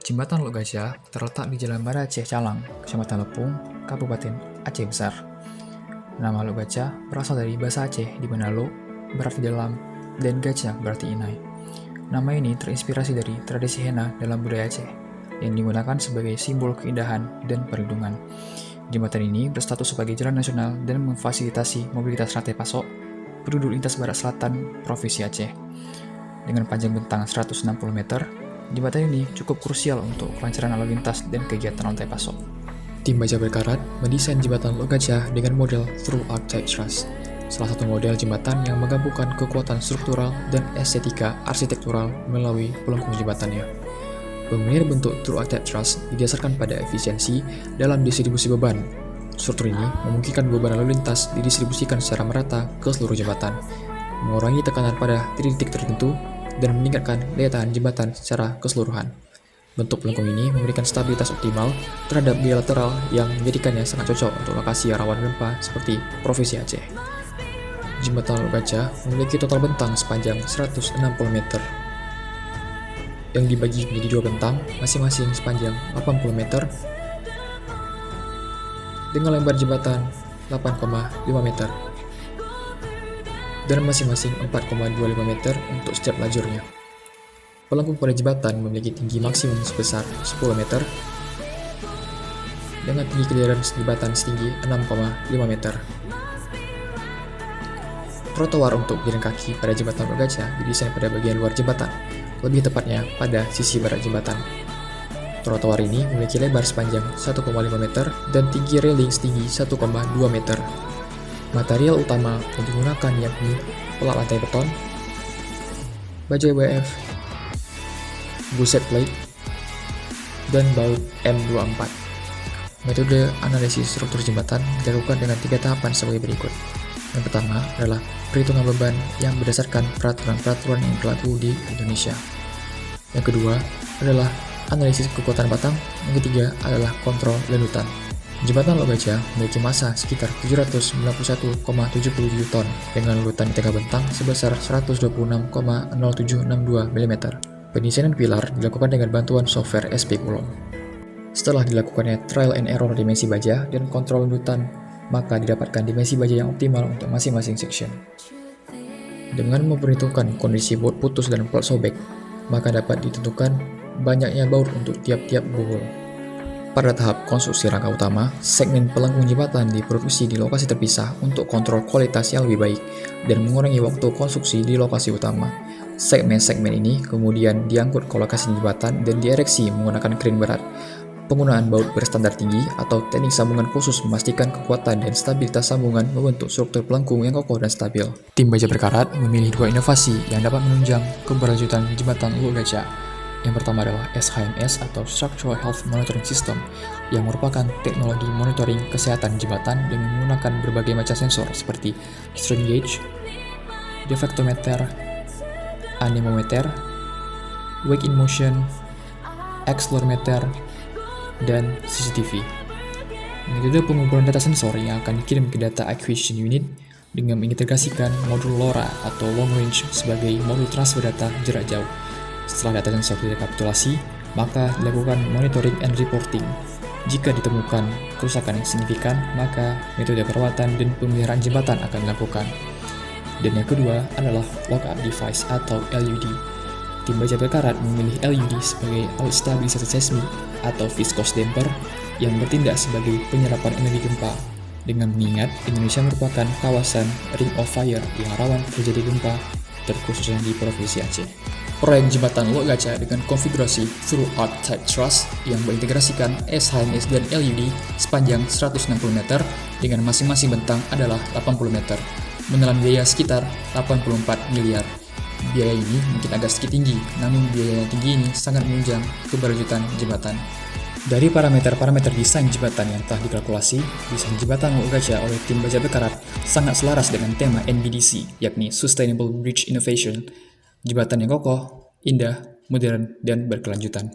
Jembatan Lok Gajah terletak di Jalan Banda Aceh Calang, Kecamatan Lepung, Kabupaten Aceh Besar. Nama Lok Gajah berasal dari bahasa Aceh di mana Lok berarti dalam dan Gajah berarti inai. Nama ini terinspirasi dari tradisi henna dalam budaya Aceh yang digunakan sebagai simbol keindahan dan perlindungan. Jembatan ini berstatus sebagai jalan nasional dan memfasilitasi mobilitas rantai pasok penduduk lintas barat selatan Provinsi Aceh. Dengan panjang bentang 160 meter, jembatan ini cukup krusial untuk kelancaran lalu lintas dan kegiatan rantai pasok. Tim Baja Berkarat mendesain jembatan Lok Gajah dengan model Through Architect Truss, salah satu model jembatan yang menggabungkan kekuatan struktural dan estetika arsitektural melalui pelengkung jembatannya. Pemilihan bentuk Through Architect Truss didasarkan pada efisiensi dalam distribusi beban. Struktur ini memungkinkan beban lalu lintas didistribusikan secara merata ke seluruh jembatan, mengurangi tekanan pada titik-titik tertentu, dan meningkatkan daya tahan jembatan secara keseluruhan. Bentuk pelengkung ini memberikan stabilitas optimal terhadap biaya lateral yang menjadikannya sangat cocok untuk lokasi rawan gempa seperti Provinsi Aceh. Jembatan Lok Gajah memiliki total bentang sepanjang 160 meter, yang dibagi menjadi dua bentang masing-masing sepanjang 80 meter dengan lebar jembatan 8,5 meter dan masing-masing 4,25 meter untuk setiap lajurnya. Pelengkung pada jembatan memiliki tinggi maksimum sebesar 10 meter dengan tinggi clearance jembatan setinggi 6,5 meter. Trotoar untuk jalan kaki pada jembatan Lok Gajah didesain pada bagian luar jembatan, lebih tepatnya pada sisi barat jembatan. Trotoar ini memiliki lebar sepanjang 1,5 meter dan tinggi railing setinggi 1,2 meter. Material utama yang digunakan yakni pelak lantai beton, baja WF, buset plate, dan baut M24. Metode analisis struktur jembatan dilakukan dengan 3 tahapan sebagai berikut. Yang pertama adalah perhitungan beban yang berdasarkan peraturan-peraturan yang berlaku di Indonesia. Yang kedua adalah analisis kekuatan batang. Yang ketiga adalah kontrol lenutan. Jembatan Lok Gajah memiliki massa sekitar 791,77 ton dengan lelutan di tengah bentang sebesar 126,0762 mm. Pendesainan pilar dilakukan dengan bantuan software SP Kulon. Setelah dilakukannya trial and error dimensi baja dan kontrol lenutan, maka didapatkan dimensi baja yang optimal untuk masing-masing section. Dengan memperhitungkan kondisi baut putus dan plat sobek, maka dapat ditentukan banyaknya baut untuk tiap-tiap bohol. Pada tahap konstruksi rangka utama, segmen pelengkung jembatan diproduksi di lokasi terpisah untuk kontrol kualitas yang lebih baik dan mengurangi waktu konstruksi di lokasi utama. Segmen-segmen ini kemudian diangkut ke lokasi jembatan dan diereksi menggunakan kren berat. Penggunaan baut berstandar tinggi atau teknik sambungan khusus memastikan kekuatan dan stabilitas sambungan membentuk struktur pelengkung yang kokoh dan stabil. Tim Baja Berkarat memilih 2 inovasi yang dapat menunjang keberlanjutan jembatan Lok Gajah. Yang pertama adalah SHMS atau Structural Health Monitoring System yang merupakan teknologi monitoring kesehatan jembatan dengan menggunakan berbagai macam sensor seperti strain gauge, deflectometer, anemometer, wake in motion, accelerometer, dan CCTV. Metode pengumpulan data sensor yang akan dikirim ke data acquisition unit dengan mengintegrasikan modul LoRa atau Long Range sebagai modul transfer data jarak jauh. Setelah data sensor direkapitulasi, maka dilakukan monitoring and reporting. Jika ditemukan kerusakan yang signifikan, maka metode perawatan dan pemeliharaan jembatan akan dilakukan. Dan yang kedua adalah lockup device atau LUD. Tim Baja Berkarat memilih LUD sebagai alat stabilisasi seismik atau viscous damper yang bertindak sebagai penyerapan energi gempa. Dengan mengingat Indonesia merupakan kawasan Ring of Fire yang rawan terjadi gempa, terkhususnya di Provinsi Aceh. Proyek jembatan Lok Gajah dengan konfigurasi Through Architect Truss yang mengintegrasikan SHMS dan LUD sepanjang 160 meter dengan masing-masing bentang adalah 80 meter, menelan biaya sekitar 84 miliar. Biaya ini mungkin agak sedikit tinggi, namun biaya yang tinggi ini sangat menunjang keberlanjutan jembatan. Dari parameter-parameter desain jembatan yang telah dikalkulasi, desain jembatan Lok Gajah oleh tim Baja Berkarat sangat selaras dengan tema NBDC, yakni Sustainable Bridge Innovation. Jembatan yang kokoh, indah, modern, dan berkelanjutan.